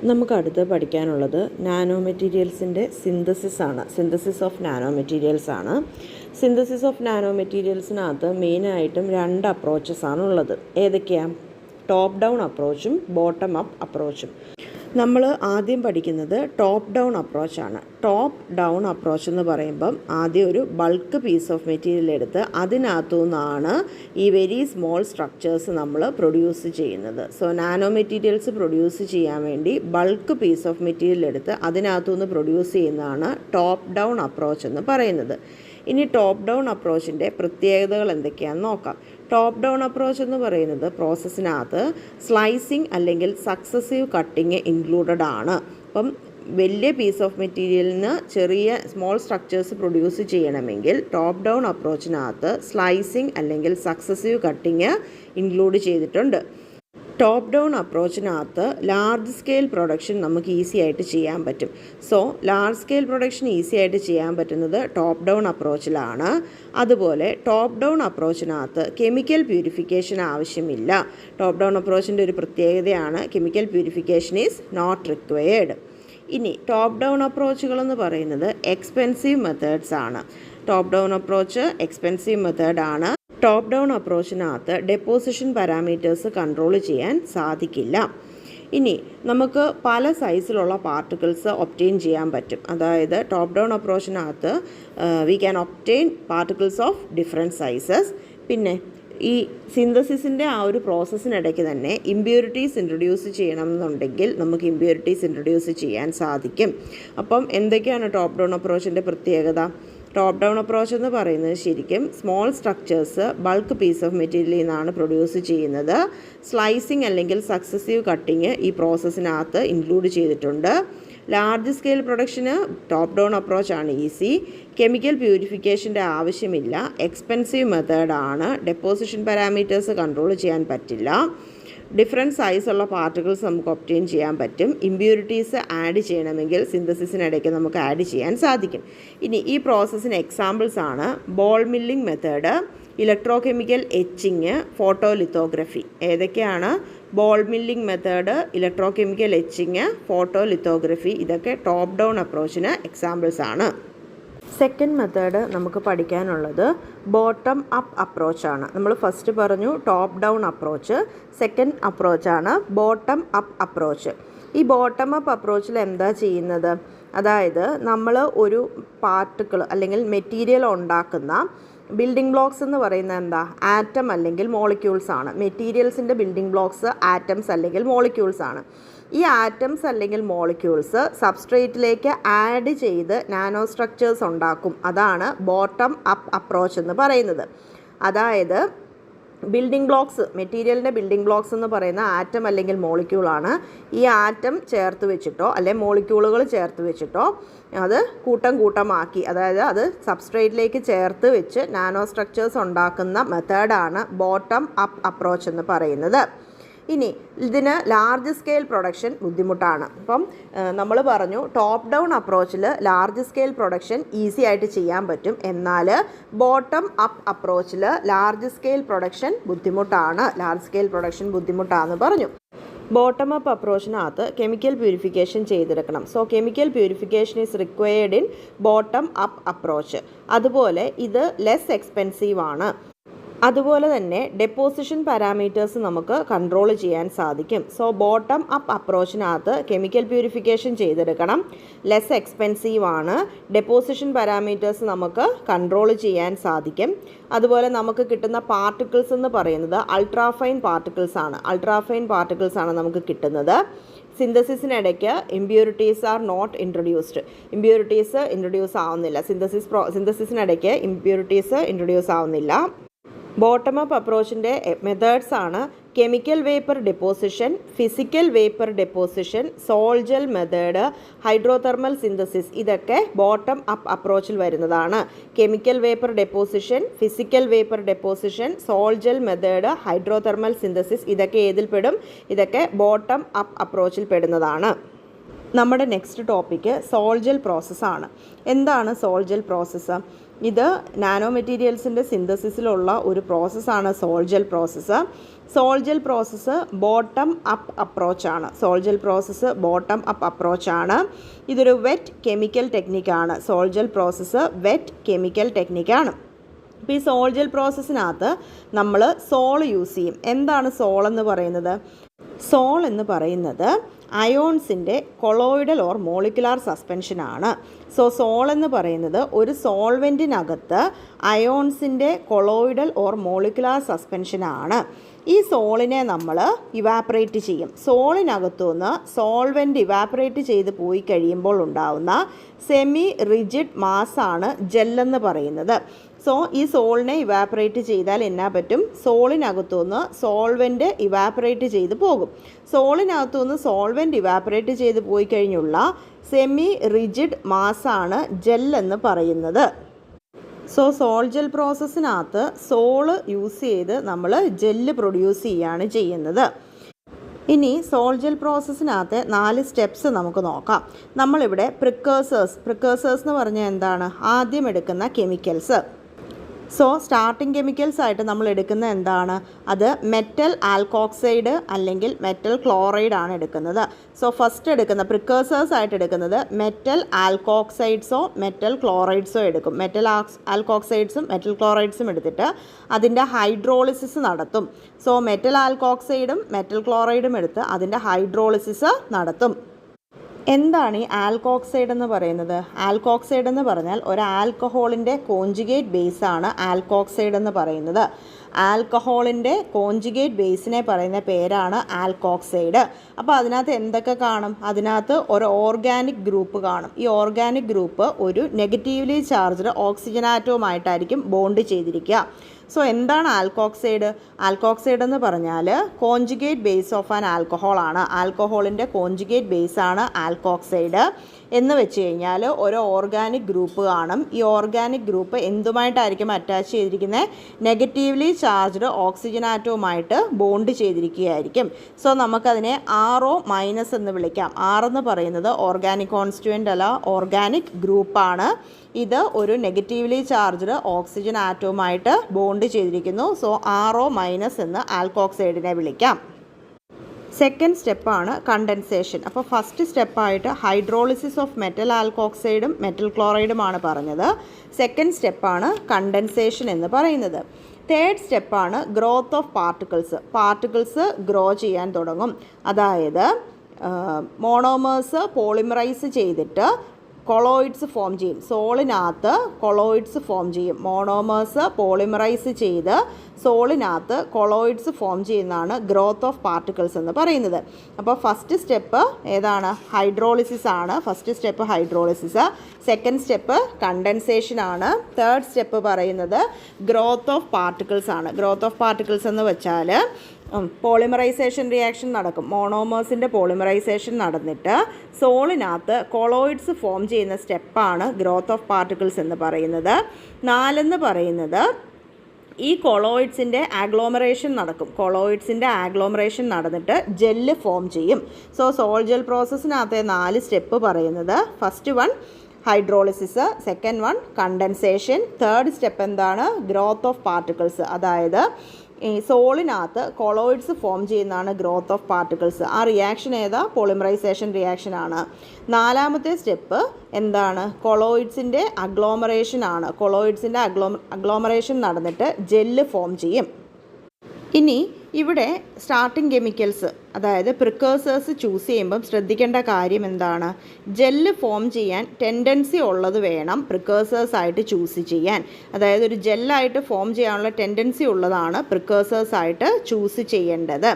നമുക്ക് അടുത്ത് പഠിക്കാനുള്ളത് നാനോ മെറ്റീരിയൽസിൻ്റെ സിന്തസിസ് ഓഫ് നാനോ മെറ്റീരിയൽസ് ആണ്. സിന്തസിസ് ഓഫ് നാനോ മെറ്റീരിയൽസിനകത്ത് മെയിനായിട്ടും 2 അപ്രോച്ചസ് ആണുള്ളത്. ഏതൊക്കെയാണ്? ടോപ്പ് ഡൗൺ അപ്രോച്ചും ബോട്ടം അപ്പ് അപ്രോച്ചും. നമ്മൾ ആദ്യം പഠിക്കുന്നത് ടോപ്പ് ഡൗൺ അപ്രോച്ചാണ്. ടോപ്പ് ഡൗൺ അപ്രോച്ച് എന്ന് പറയുമ്പം ആദ്യം ഒരു ബൾക്ക് പീസ് ഓഫ് മെറ്റീരിയൽ എടുത്ത് അതിനകത്തു നിന്നാണ് ഈ വെരി സ്മോൾ സ്ട്രക്ചേഴ്സ് നമ്മൾ പ്രൊഡ്യൂസ് ചെയ്യുന്നത്. സോ നാനോ മെറ്റീരിയൽസ് പ്രൊഡ്യൂസ് ചെയ്യാൻ വേണ്ടി ബൾക്ക് പീസ് ഓഫ് മെറ്റീരിയൽ എടുത്ത് അതിനകത്തു നിന്ന് പ്രൊഡ്യൂസ് ചെയ്യുന്നതാണ് ടോപ്പ് ഡൗൺ അപ്രോച്ച് എന്ന് പറയുന്നത്. ഇനി ടോപ്പ് ഡൗൺ അപ്രോച്ചിൻ്റെ പ്രത്യേകതകൾ എന്തൊക്കെയാണെന്ന് നോക്കാം. ടോപ്പ് ഡൗൺ അപ്രോച്ച് എന്ന് പറയുന്നത് പ്രോസസ്സിനകത്ത് സ്ലൈസിങ് അല്ലെങ്കിൽ സക്സസീവ് കട്ടിങ് ഇൻക്ലൂഡഡ് ആണ്. അപ്പം വലിയ പീസ് ഓഫ് മെറ്റീരിയലിന് ചെറിയ സ്മോൾ സ്ട്രക്ചേഴ്സ് പ്രൊഡ്യൂസ് ചെയ്യണമെങ്കിൽ ടോപ്പ് ഡൗൺ അപ്രോച്ചിനകത്ത് സ്ലൈസിങ് അല്ലെങ്കിൽ സക്സസീവ് കട്ടിങ് ഇൻക്ലൂഡ് ചെയ്തിട്ടുണ്ട്. ടോപ്പ് ഡൗൺ അപ്രോച്ചിനകത്ത് ലാർജ് സ്കെയിൽ പ്രൊഡക്ഷൻ നമുക്ക് ഈസി ആയിട്ട് ചെയ്യാൻ പറ്റും. So large scale production easy ആയിട്ട് ചെയ്യാൻ പറ്റുന്നത് ടോപ്പ് ഡൗൺ അപ്രോച്ചിലാണ്. അതുപോലെ ടോപ്പ് ഡൗൺ അപ്രോച്ചിനകത്ത് കെമിക്കൽ പ്യൂരിഫിക്കേഷൻ ആവശ്യമില്ല. ടോപ്പ് ഡൗൺ അപ്രോച്ചിൻ്റെ ഒരു പ്രത്യേകതയാണ് chemical purification is not required. ഇനി ടോപ്പ് ഡൗൺ അപ്രോച്ചുകളെന്ന് പറയുന്നത് എക്സ്പെൻസീവ് മെത്തേഡ്സ് ആണ്. ടോപ്പ് ഡൗൺ അപ്രോച്ച് എക്സ്പെൻസീവ് മെത്തേഡാണ്. ടോപ്പ് ഡൗൺ അപ്രോച്ചിനകത്ത് ഡെപ്പോസിഷൻ പാരാമീറ്റേഴ്സ് കൺട്രോൾ ചെയ്യാൻ സാധിക്കില്ല. ഇനി നമുക്ക് പല സൈസിലുള്ള പാർട്ടിക്കിൾസ് ഒബ്റ്റെയിൻ ചെയ്യാൻ പറ്റും. അതായത് ടോപ്പ് ഡൗൺ അപ്രോച്ചിനകത്ത് we can obtain particles of different sizes. പിന്നെ ഈ സിന്തസിസിൻ്റെ ആ ഒരു പ്രോസസ്സിനിടയ്ക്ക് തന്നെ ഇമ്പ്യൂരിറ്റീസ് ഇൻട്രൊഡ്യൂസ് ചെയ്യണമെന്നുണ്ടെങ്കിൽ നമുക്ക് ഇമ്പ്യൂരിറ്റീസ് ഇൻട്രൊഡ്യൂസ് ചെയ്യാൻ സാധിക്കും. അപ്പം എന്തൊക്കെയാണ് ടോപ്പ് ഡൗൺ അപ്രോച്ചിൻ്റെ പ്രത്യേകത? ടോപ്പ് ഡൗൺ അപ്രോച്ച് എന്ന് പറയുന്നത് ശരിക്കും small structures bulk piece of മെറ്റീരിയലിൽ നിന്നാണ് പ്രൊഡ്യൂസ് ചെയ്യുന്നത്. സ്ലൈസിങ് അല്ലെങ്കിൽ സക്സസീവ് കട്ടിങ് ഈ പ്രോസസ്സിനകത്ത് ഇൻക്ലൂഡ് ചെയ്തിട്ടുണ്ട്. ലാർജ് സ്കെയിൽ പ്രൊഡക്ഷന് ടോപ്പ് ഡൗൺ അപ്രോച്ചാണ് ഈസി. കെമിക്കൽ പ്യൂരിഫിക്കേഷൻ്റെ ആവശ്യമില്ല. എക്സ്പെൻസീവ് മെത്തേഡാണ്. ഡെപ്പോസിഷൻ പാരാമീറ്റേഴ്സ് കൺട്രോൾ ചെയ്യാൻ പറ്റില്ല. ഡിഫറെൻറ്റ് സൈസുള്ള പാർട്ടിക്കിൾസ് നമുക്ക് ഒബ്റ്റെയിൻ ചെയ്യാൻ പറ്റും. ഇമ്പ്യൂരിറ്റീസ് ആഡ് ചെയ്യണമെങ്കിൽ സിന്തസിസിനിടയ്ക്ക് നമുക്ക് ആഡ് ചെയ്യാൻ സാധിക്കും. ഇനി ഈ പ്രോസസ്സിന് എക്സാമ്പിൾസ് ആണ് ball milling method, electrochemical etching, photolithography. ഏതൊക്കെയാണ്? Ball milling method, electrochemical etching, photolithography. ഇതൊക്കെ ടോപ്പ് ഡൗൺ അപ്രോച്ചിന് എക്സാമ്പിൾസ് ആണ്. സെക്കൻഡ് മെത്തേഡ് നമുക്ക് പഠിക്കാനുള്ളത് ബോട്ടം അപ്പ് അപ്രോച്ചാണ്. നമ്മൾ ഫസ്റ്റ് പറഞ്ഞു ടോപ്പ് ഡൗൺ അപ്രോച്ച്. സെക്കൻഡ് അപ്രോച്ചാണ് ബോട്ടം അപ്പ് അപ്രോച്ച്. ഈ ബോട്ടം അപ്പ് അപ്രോച്ചിൽ എന്താ ചെയ്യുന്നത്? അതായത് നമ്മൾ ഒരു പാർട്ടിക്കിൾ അല്ലെങ്കിൽ മെറ്റീരിയൽ ഉണ്ടാക്കുന്ന ബിൽഡിംഗ് ബ്ലോക്സ് എന്ന് പറയുന്നത് എന്താ? ആറ്റം അല്ലെങ്കിൽ മോളിക്യൂൾസ് ആണ്. മെറ്റീരിയൽസിൻ്റെ ബിൽഡിംഗ് ബ്ലോക്സ് ആറ്റംസ് അല്ലെങ്കിൽ മോളിക്യൂൾസ് ആണ്. ഈ ആറ്റംസ് അല്ലെങ്കിൽ മോളിക്യൂൾസ് സബ്സ്ട്രേറ്റിലേക്ക് ആഡ് ചെയ്ത് നാനോ സ്ട്രക്ചേഴ്സ് ഉണ്ടാക്കും. അതാണ് ബോട്ടം അപ്പ് അപ്രോച്ച് എന്ന് പറയുന്നത്. അതായത് ബിൽഡിംഗ് ബ്ലോക്സ്, മെറ്റീരിയലിൻ്റെ ബിൽഡിംഗ് ബ്ലോക്സ് എന്ന് പറയുന്ന ആറ്റം അല്ലെങ്കിൽ മോളിക്യൂളാണ്. ഈ ആറ്റം ചേർത്ത് വെച്ചിട്ടോ അല്ലെങ്കിൽ മോളിക്യൂളുകൾ ചേർത്ത് വെച്ചിട്ടോ അത് കൂട്ടമാക്കി, അതായത് അത് സബ്സ്ട്രേറ്റിലേക്ക് ചേർത്ത് വെച്ച് നാനോ സ്ട്രക്ചേഴ്സ് ഉണ്ടാക്കുന്ന മെത്തേഡാണ് ബോട്ടം അപ്പ് അപ്രോച്ച് എന്ന് പറയുന്നത്. ഇനി ഇതിന് ലാർജ് സ്കെയിൽ പ്രൊഡക്ഷൻ ബുദ്ധിമുട്ടാണ്. അപ്പം നമ്മൾ പറഞ്ഞു ടോപ്പ് ഡൗൺ അപ്രോച്ചിൽ ലാർജ് സ്കെയിൽ പ്രൊഡക്ഷൻ ഈസി ആയിട്ട് ചെയ്യാൻ പറ്റും. എന്നാൽ ബോട്ടം അപ്പ് അപ്രോച്ചിൽ ലാർജ് സ്കെയിൽ പ്രൊഡക്ഷൻ ബുദ്ധിമുട്ടാണെന്ന് പറഞ്ഞു. ബോട്ടം അപ്പ് അപ്രോച്ചിനകത്ത് കെമിക്കൽ പ്യൂരിഫിക്കേഷൻ ചെയ്തെടുക്കണം. So chemical purification is required in bottom up approach. അതുപോലെ ഇത് ലെസ് എക്സ്പെൻസീവ് ആണ്. അതുപോലെ തന്നെ ഡെപ്പോസിഷൻ പാരാമീറ്റേഴ്സ് നമുക്ക് കൺട്രോൾ ചെയ്യാൻ സാധിക്കും. സോ ബോട്ടം അപ്പ് അപ്രോച്ചിനകത്ത് കെമിക്കൽ പ്യൂരിഫിക്കേഷൻ ചെയ്തെടുക്കണം. ലെസ് എക്സ്പെൻസീവ് ആണ്. ഡെപ്പോസിഷൻ പാരാമീറ്റേഴ്സ് നമുക്ക് കൺട്രോൾ ചെയ്യാൻ സാധിക്കും. അതുപോലെ നമുക്ക് കിട്ടുന്ന പാർട്ടിക്കിൾസ് എന്ന് പറയുന്നത് അൾട്രാഫൈൻ പാർട്ടിക്കിൾസ് ആണ് നമുക്ക് കിട്ടുന്നത്. സിന്തസിസിനിടയ്ക്ക് impurities are not introduced. Impurities introduce ആവുന്നില്ല. സിന്തസിസിനിടയ്ക്ക് ഇമ്പ്യൂരിറ്റീസ് ഇൻട്രൊഡ്യൂസ് ആവുന്നില്ല. ബോട്ടം അപ്പ് അപ്രോച്ചിൻ്റെ മെത്തേഡ്സ് ആണ് chemical vapour deposition, physical vapour deposition, sol gel method, hydrothermal synthesis. ഇതൊക്കെ ബോട്ടം അപ്പ് അപ്രോച്ചിൽ വരുന്നതാണ്. Chemical vapour deposition, physical vapour deposition, sol gel method, hydrothermal synthesis. ഇതൊക്കെ ഏതിൽ പെടും? ഇതൊക്കെ ബോട്ടം അപ്പ് അപ്രോച്ചിൽ പെടുന്നതാണ്. നമ്മുടെ നെക്സ്റ്റ് ടോപ്പിക്ക് സോൾജൽ പ്രോസസ്സാണ്. എന്താണ് സോൾജൽ പ്രോസസ്സ്? ഇത് നാനോ മെറ്റീരിയൽസിൻ്റെ സിന്തസിസിലുള്ള ഒരു പ്രോസസ്സാണ് sol gel process. Sol gel process bottom up അപ്രോച്ചാണ്. സോൾജൽ പ്രോസസ്സ് ബോട്ടം അപ്പ് അപ്രോച്ചാണ്. ഇതൊരു വെറ്റ് കെമിക്കൽ ടെക്നിക്കാണ്. സോൾജൽ പ്രോസസ്സ് വെറ്റ് കെമിക്കൽ ടെക്നിക്കാണ്. അപ്പോൾ ഈ സോൾജൽ പ്രോസസ്സിനകത്ത് നമ്മൾ സോൾ യൂസ് ചെയ്യും. എന്താണ് സോൾ എന്ന് പറയുന്നത്? സോൾ എന്ന് പറയുന്നത് അയോൺസിൻ്റെ കൊളോയിഡൽ ഓർ മോളിക്കുലാർ സസ്പെൻഷനാണ്. സോൾ എന്ന് പറയുന്നത് ഒരു സോൾവെൻറ്റിനകത്ത് അയോൺസിൻ്റെ കൊളോയിഡൽ ഓർ മോളിക്കുലാർ സസ്പെൻഷനാണ്. ഈ സോളിനെ നമ്മൾ ഇവാപ്പറേറ്റ് ചെയ്യും. സോളിനകത്തുനിന്ന് സോൾവെൻറ്റ് ഇവാപ്പറേറ്റ് ചെയ്ത് പോയി കഴിയുമ്പോൾ ഉണ്ടാവുന്ന സെമി റിജിഡ് മാസാണ് ജെല്ലെന്ന് പറയുന്നത്. ഈ സോളിനെ ഇവാപ്പറേറ്റ് ചെയ്താൽ എന്നാ പറ്റും? സോളിനകത്തുനിന്ന് സോൾവെൻറ്റ് ഇവാപ്പറേറ്റ് ചെയ്ത് പോകും. സോളിനകത്തുനിന്ന് സോൾവെൻറ്റ് ഇവാപ്പറേറ്റ് ചെയ്ത് പോയി കഴിഞ്ഞുള്ള സെമി റിജിഡ് മാസാണ് ജെല്ലെന്ന് പറയുന്നത്. സോൾജൽ പ്രോസസ്സിനകത്ത് സോള് യൂസ് ചെയ്ത് നമ്മൾ ജെല്ല് പ്രൊഡ്യൂസ് ചെയ്യുകയാണ് ചെയ്യുന്നത്. ഇനി സോൾജൽ പ്രോസസ്സിനകത്ത് 4 സ്റ്റെപ്സ് നമുക്ക് നോക്കാം. നമ്മളിവിടെ പ്രിക്കേഴ്സേഴ്സ് എന്ന് പറഞ്ഞാൽ എന്താണ്? ആദ്യം എടുക്കുന്ന കെമിക്കൽസ്. സ്റ്റാർട്ടിംഗ് കെമിക്കൽസ് ആയിട്ട് നമ്മൾ എടുക്കുന്ന എന്താണ്? അത് മെറ്റൽ ആൽക്കോക്സൈഡ് അല്ലെങ്കിൽ മെറ്റൽ ക്ലോറൈഡ് ആണ് എടുക്കുന്നത്. ഫസ്റ്റ് എടുക്കുന്ന പ്രിക്കേഴ്സേഴ്സ് ആയിട്ട് എടുക്കുന്നത് മെറ്റൽ ആൽക്കോക്സൈഡ്സോ മെറ്റൽ ക്ലോറൈഡ്സോ എടുക്കും. മെറ്റൽ ആൽക്കോക്സൈഡ്സും മെറ്റൽ ക്ലോറൈഡ്സും എടുത്തിട്ട് അതിൻ്റെ ഹൈഡ്രോളിസിസ് നടത്തും. മെറ്റൽ ആൽക്കോക്സൈഡും മെറ്റൽ ക്ലോറൈഡും എടുത്ത് അതിൻ്റെ ഹൈഡ്രോളിസിസ് നടത്തും. എന്താണ് ഈ ആൽക്കോക്സൈഡ് എന്ന് പറയുന്നത്? ആൽക്കോക്സൈഡ് എന്ന് പറഞ്ഞാൽ ഒരു ആൽക്കഹോളിൻ്റെ കോഞ്ചുഗേറ്റ് ബേസാണ് ആൽക്കോക്സൈഡ് എന്ന് പറയുന്നത്. ആൽക്കഹോളിൻ്റെ കോഞ്ചുഗേറ്റ് ബേസിനെ പറയുന്ന പേരാണ് ആൽക്കോക്സൈഡ്. അപ്പോൾ അതിനകത്ത് എന്തൊക്കെ കാണും? അതിനകത്ത് ഒരു ഓർഗാനിക് ഗ്രൂപ്പ് കാണും. ഈ ഓർഗാനിക് ഗ്രൂപ്പ് ഒരു നെഗറ്റീവ്ലി ചാർജ്ഡ് ഓക്സിജൻ ആറ്റവുമായിട്ടായിരിക്കും ബോണ്ട് ചെയ്തിരിക്കുക. എന്താണ് ആൽക്കോക്സൈഡ്? ആൽക്കോക്സൈഡ് എന്ന് പറഞ്ഞാൽ conjugate base of an alcohol ആണ്. ആൽക്കഹോളിൻ്റെ കോഞ്ചുഗേറ്റ് ബേസാണ് ആൽക്കോക്സൈഡ്. എന്ന് വെച്ച് കഴിഞ്ഞാൽ ഒരു ഓർഗാനിക് ഗ്രൂപ്പ് കാണും. ഈ ഓർഗാനിക് ഗ്രൂപ്പ് എന്തുമായിട്ടായിരിക്കും അറ്റാച്ച് ചെയ്തിരിക്കുന്നത്? നെഗറ്റീവ്ലി ചാർജ്ഡ് ഓക്സിജൻ ആറ്റവുമായിട്ട് ബോണ്ട് ചെയ്തിരിക്കുകയായിരിക്കും. നമുക്കതിനെ RO- എന്ന് വിളിക്കാം. R എന്ന് പറയുന്നത് ഓർഗാനിക് കോൺസ്റ്റുവൻ്റ് അല്ല, ഓർഗാനിക് ഗ്രൂപ്പാണ്. ഇത് ഒരു നെഗറ്റീവ്ലി ചാർജ്ഡ് ഓക്സിജൻ ആറ്റവുമായിട്ട് ബോണ്ട് ചെയ്തിരിക്കുന്നു. RO- എന്ന് ആൽക്കോക്സൈഡിനെ വിളിക്കാം. സെക്കൻഡ് സ്റ്റെപ്പാണ് കണ്ടൻസേഷൻ. അപ്പോൾ ഫസ്റ്റ് സ്റ്റെപ്പായിട്ട് ഹൈഡ്രോളിസിസ് ഓഫ് മെറ്റൽ ആൽക്കോക്സൈഡും മെറ്റൽ ക്ലോറൈഡുമാണ് പറഞ്ഞത്. സെക്കൻഡ് സ്റ്റെപ്പാണ് കണ്ടൻസേഷൻ എന്ന് പറയുന്നത്. തേർഡ് സ്റ്റെപ്പാണ് ഗ്രോത്ത് ഓഫ് പാർട്ടിക്കിൾസ് ഗ്രോ ചെയ്യാൻ തുടങ്ങും. അതായത് മോണോമേഴ്സ് പോളിമറൈസ് ചെയ്തിട്ട് കൊളോയിഡ്സ് ഫോം ചെയ്യും. സോളിനകത്ത് കൊളോയിഡ്സ് ഫോം ചെയ്യും. മോണോമേഴ്സ് പോളിമറൈസ് ചെയ്ത് സോളിനകത്ത് കൊളോയിഡ്സ് ഫോം ചെയ്യുന്നതാണ് ഗ്രോത്ത് ഓഫ് പാർട്ടിക്കിൾസ് എന്ന് പറയുന്നത്. അപ്പോൾ ഫസ്റ്റ് സ്റ്റെപ്പ് ഏതാണ്? ഹൈഡ്രോളിസിസ് ആണ്. First step hydrolysis. Second step condensation ആണ്. തേർഡ് സ്റ്റെപ്പ് പറയുന്നത് ഗ്രോത്ത് ഓഫ് പാർട്ടിക്കിൾസ് ആണ്. ഗ്രോത്ത് ഓഫ് പാർട്ടിക്കിൾസ് എന്ന് വെച്ചാൽ പോളിമറൈസേഷൻ റിയാക്ഷൻ നടക്കും. മോണോമേഴ്സിൻ്റെ പോളിമറൈസേഷൻ നടന്നിട്ട് സോളിനകത്ത് കൊളോയിഡ്സ് ഫോം ചെയ്യുന്ന സ്റ്റെപ്പാണ് ഗ്രോത്ത് ഓഫ് പാർട്ടിക്കിൾസ് എന്ന് പറയുന്നത്. 4 എന്ന് പറയുന്നത് ഈ കൊളോയിഡ്സിൻ്റെ ആഗ്ലോമറേഷൻ നടക്കും. കൊളോയിഡ്സിൻ്റെ ആഗ്ലോമറേഷൻ നടന്നിട്ട് ജെല്ല് ഫോം ചെയ്യും. സോൾജൽ പ്രോസസ്സിനകത്തെ 4 സ്റ്റെപ്പ് പറയുന്നത് first one hydrolysis, second one condensation, third step എന്താണ്? Growth of particles. അതായത് ഈ സോളിനകത്ത് കൊളോയിഡ്സ് ഫോം ചെയ്യുന്നതാണ് ഗ്രോത്ത് ഓഫ് പാർട്ടിക്കിൾസ്. ആ റിയാക്ഷൻ ഏതാ? പോളിമറൈസേഷൻ റിയാക്ഷനാണ്. 4ാമത്തെ സ്റ്റെപ്പ് എന്താണ്? കൊളോയിഡ്സിൻ്റെ അഗ്ലോമറേഷൻ ആണ്. കൊളോയിഡ്സിൻ്റെ അഗ്ലോമറേഷൻ നടന്നിട്ട് ജെല്ല് ഫോം ചെയ്യും. ഇനി ഇവിടെ സ്റ്റാർട്ടിംഗ് കെമിക്കൽസ് അതായത് പ്രിക്കേഴ്സേഴ്സ് ചൂസ് ചെയ്യുമ്പം ശ്രദ്ധിക്കേണ്ട കാര്യം എന്താണ്? ജെല്ല് ഫോം ചെയ്യാൻ ടെൻഡൻസി ഉള്ളത് വേണം പ്രിക്കേഴ്സേഴ്സ് ആയിട്ട് ചൂസ് ചെയ്യാൻ. അതായത് ഒരു ജെല്ലായിട്ട് ഫോം ചെയ്യാനുള്ള ടെൻഡൻസി ഉള്ളതാണ് പ്രിക്കേഴ്സേഴ്സ് ആയിട്ട് ചൂസ് ചെയ്യേണ്ടത്.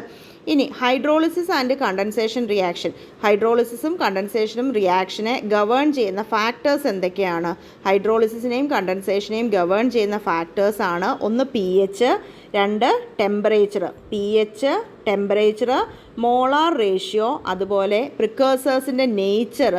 ഇനി ഹൈഡ്രോളിസിസ് ആൻഡ് കണ്ടൻസേഷൻ റിയാക്ഷൻ. ഹൈഡ്രോളിസിസും കണ്ടൻസേഷനും റിയാക്ഷനെ ഗവേൺ ചെയ്യുന്ന ഫാക്ടേഴ്സ് എന്തൊക്കെയാണ്? ഹൈഡ്രോളിസിസിനെയും കണ്ടൻസേഷനെയും ഗവേൺ ചെയ്യുന്ന ഫാക്ടേഴ്സ് ആണ്. ഒന്ന് pH, 2 temperature. pH, temperature, molar ratio, അതുപോലെ പ്രിക്കേഴ്സേഴ്സിൻ്റെ നേച്ചർ,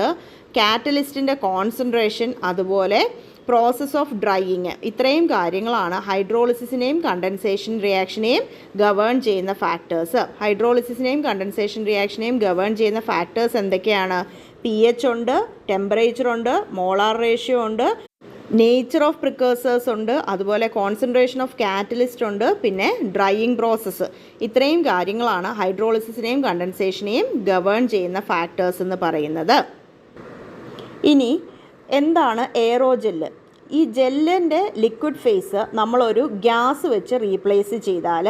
കാറ്റലിസ്റ്റിൻ്റെ കോൺസെൻട്രേഷൻ, അതുപോലെ പ്രോസസ് ഓഫ് ഡ്രൈയിങ്. ഇത്രയും കാര്യങ്ങളാണ് ഹൈഡ്രോളിസിസിനെയും കണ്ടൻസേഷൻ റിയാക്ഷനെയും ഗവേൺ ചെയ്യുന്ന ഫാക്ടേഴ്സ്. ഹൈഡ്രോളിസിസിനെയും കണ്ടൻസേഷൻ റിയാക്ഷനെയും ഗവേൺ ചെയ്യുന്ന ഫാക്ടേഴ്സ് എന്തൊക്കെയാണ്? pH ഉണ്ട്, ടെമ്പറേച്ചർ ഉണ്ട്, മോളാർ റേഷ്യോ ഉണ്ട്, നേച്ചർ ഓഫ് പ്രിക്കേഴ്സേഴ്സ് ഉണ്ട്, അതുപോലെ കോൺസെൻട്രേഷൻ ഓഫ് കാറ്റലിസ്റ്റ് ഉണ്ട്, പിന്നെ ഡ്രൈയിങ് പ്രോസസ്സ്. ഇത്രയും കാര്യങ്ങളാണ് ഹൈഡ്രോളിസിസിനെയും കണ്ടൻസേഷനെയും ഗവേൺ ചെയ്യുന്ന ഫാക്ടേഴ്സ് എന്ന് പറയുന്നത്. ഇനി എന്താണ് എയറോജെല്ല്? ഈ ജെല്ലിൻ്റെ ലിക്വിഡ് ഫേസ് നമ്മളൊരു ഗ്യാസ് വെച്ച് റീപ്ലേസ് ചെയ്താൽ,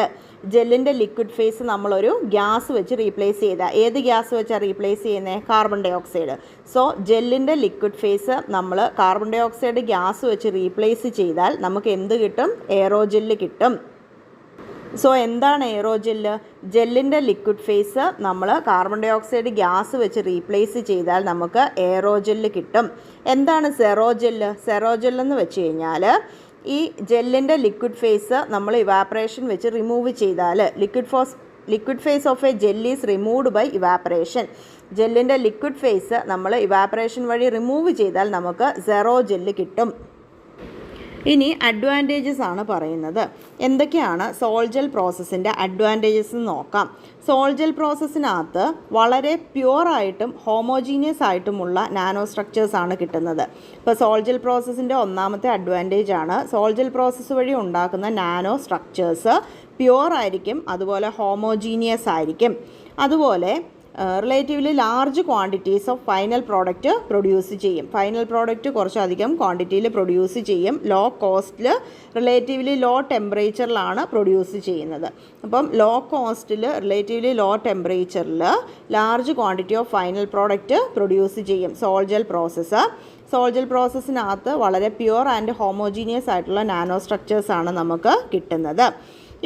ജെല്ലിൻ്റെ ലിക്വിഡ് ഫേസ് നമ്മളൊരു ഗ്യാസ് വെച്ച് റീപ്ലേസ് ചെയ്താൽ, ഏത് ഗ്യാസ് വെച്ചാണ് റീപ്ലേസ് ചെയ്യുന്നത്? Carbon dioxide. സോ ജെല്ലിൻ്റെ ലിക്വിഡ് ഫേസ് നമ്മൾ കാർബൺ ഡൈ ഓക്സൈഡ് ഗ്യാസ് വെച്ച് റീപ്ലേസ് ചെയ്താൽ നമുക്ക് എന്ത് കിട്ടും? എയറോജെല്ല് കിട്ടും. സോ എന്താണ് എയറോജെല്ല്? ജെല്ലിൻ്റെ ലിക്വിഡ് ഫേസ് നമ്മൾ കാർബൺ ഡൈ ഓക്സൈഡ് ഗ്യാസ് വെച്ച് റീപ്ലേസ് ചെയ്താൽ നമുക്ക് എയറോജെല്ല് കിട്ടും. എന്താണ് സെറോജെല്ല്? സെറോജെല്ലെന്ന് വെച്ച് കഴിഞ്ഞാൽ ഈ ജെല്ലിൻ്റെ ലിക്വിഡ് ഫേസ് നമ്മൾ ഇവാപ്പറേഷൻ വെച്ച് റിമൂവ് ചെയ്താൽ, liquid phase of a gel is removed by evaporation. ജെല്ലിൻ്റെ ലിക്വിഡ് ഫേസ് നമ്മൾ ഇവാപ്പറേഷൻ വഴി റിമൂവ് ചെയ്താൽ നമുക്ക് സെറോജെല്ല് കിട്ടും. ഇനി അഡ്വാൻറ്റേജസ് ആണ് പറയുന്നത്. എന്തൊക്കെയാണ് സോൾജൽ പ്രോസസ്സിൻ്റെ അഡ്വാൻറ്റേജസ് എന്ന് നോക്കാം. സോൾജൽ പ്രോസസ്സിനകത്ത് വളരെ പ്യുവറായിട്ടും ഹോമോജീനിയസ് ആയിട്ടുമുള്ള നാനോ സ്ട്രക്ചേഴ്സ് ആണ് കിട്ടുന്നത്. ഇപ്പോൾ സോൾജൽ പ്രോസസ്സിൻ്റെ ഒന്നാമത്തെ അഡ്വാൻറ്റേജ് ആണ് സോൾജൽ പ്രോസസ്സ് വഴി ഉണ്ടാക്കുന്ന നാനോ സ്ട്രക്ചേഴ്സ് പ്യുവർ ആയിരിക്കും, അതുപോലെ ഹോമോജീനിയസ് ആയിരിക്കും, അതുപോലെ relatively large quantities of final product produce ചെയ്യും. ഫൈനൽ പ്രോഡക്റ്റ് കുറച്ചധികം ക്വാണ്ടിറ്റിയിൽ പ്രൊഡ്യൂസ് ചെയ്യും. ലോ കോസ്റ്റിൽ റിലേറ്റീവ്ലി ലോ ടെമ്പറേച്ചറിലാണ് പ്രൊഡ്യൂസ് ചെയ്യുന്നത്. അപ്പം ലോ കോസ്റ്റിൽ റിലേറ്റീവ്ലി ലോ ടെമ്പറേച്ചറിൽ large quantity of final product produce ചെയ്യും സോൾജൽ പ്രോസസ്സ്. സോൾജൽ പ്രോസസ്സിനകത്ത് വളരെ പ്യുവർ ആൻഡ് ഹോമോജീനിയസ് ആയിട്ടുള്ള നാനോ സ്ട്രക്ചേഴ്സാണ് നമുക്ക് കിട്ടുന്നത്.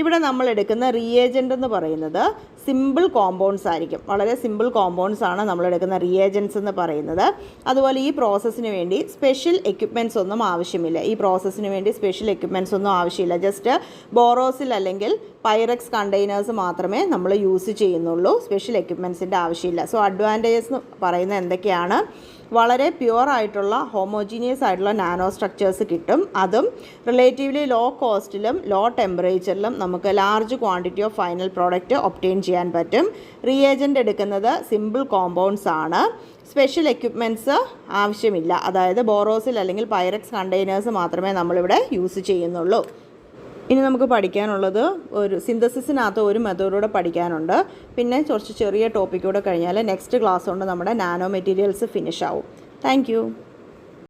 ഇവിടെ നമ്മൾ എടുക്കുന്ന റിയേജൻ്റ് എന്ന് പറയുന്നത് സിമ്പിൾ കോമ്പൗണ്ട്സ് ആയിരിക്കും. വളരെ സിമ്പിൾ കോമ്പൗണ്ട്സ് ആണ് നമ്മൾ എടുക്കുന്ന റിയേജൻസ് എന്ന് പറയുന്നത്. അതുപോലെ ഈ പ്രോസസ്സിന് വേണ്ടി സ്പെഷ്യൽ എക്യുപ്മെൻറ്റ്സ് ഒന്നും ആവശ്യമില്ല. ഈ പ്രോസസ്സിന് വേണ്ടി സ്പെഷ്യൽ എക്യുപ്മെൻറ്റ്സ് ഒന്നും ആവശ്യമില്ല. ജസ്റ്റ് ബോറോസിൽ അല്ലെങ്കിൽ പൈറക്സ് കണ്ടെയ്നേഴ്സ് മാത്രമേ നമ്മൾ യൂസ് ചെയ്യുന്നുള്ളൂ. സ്പെഷ്യൽ എക്യുപ്മെൻറ്റ്സിൻ്റെ ആവശ്യമില്ല. സോ അഡ്വാൻറ്റേജസ് എന്ന് പറയുന്നത് എന്തൊക്കെയാണ്? വളരെ പ്യുവർ ആയിട്ടുള്ള ഹോമോജീനിയസ് ആയിട്ടുള്ള നാനോ സ്ട്രക്ചേഴ്സ് കിട്ടും. അതും റിലേറ്റീവ്ലി ലോ കോസ്റ്റിലും ലോ ടെമ്പറേച്ചറിലും നമുക്ക് large quantity of final product obtain ചെയ്യാൻ പറ്റും. റിയേജൻ്റ് എടുക്കുന്നത് സിമ്പിൾ കോമ്പൗണ്ട്സ് ആണ്. സ്പെഷ്യൽ എക്യുപ്മെൻറ്റ്സ് ആവശ്യമില്ല. അതായത് ബോറോസിൽ അല്ലെങ്കിൽ പൈറക്സ് കണ്ടെയ്നേഴ്സ് മാത്രമേ നമ്മളിവിടെ യൂസ് ചെയ്യുന്നുള്ളൂ. ഇനി നമുക്ക് പഠിക്കാനുള്ളത് ഒരു സിന്തസിസിനകത്ത് ഒരു മെത്തേഡൂടെ പഠിക്കാനുണ്ട്. പിന്നെ കുറച്ച് ചെറിയ ടോപ്പിക്കൂടെ കഴിഞ്ഞാൽ നെക്സ്റ്റ് ക്ലാസ് കൊണ്ട് നമ്മുടെ നാനോ മെറ്റീരിയൽസ് ഫിനിഷ് ആവും. താങ്ക്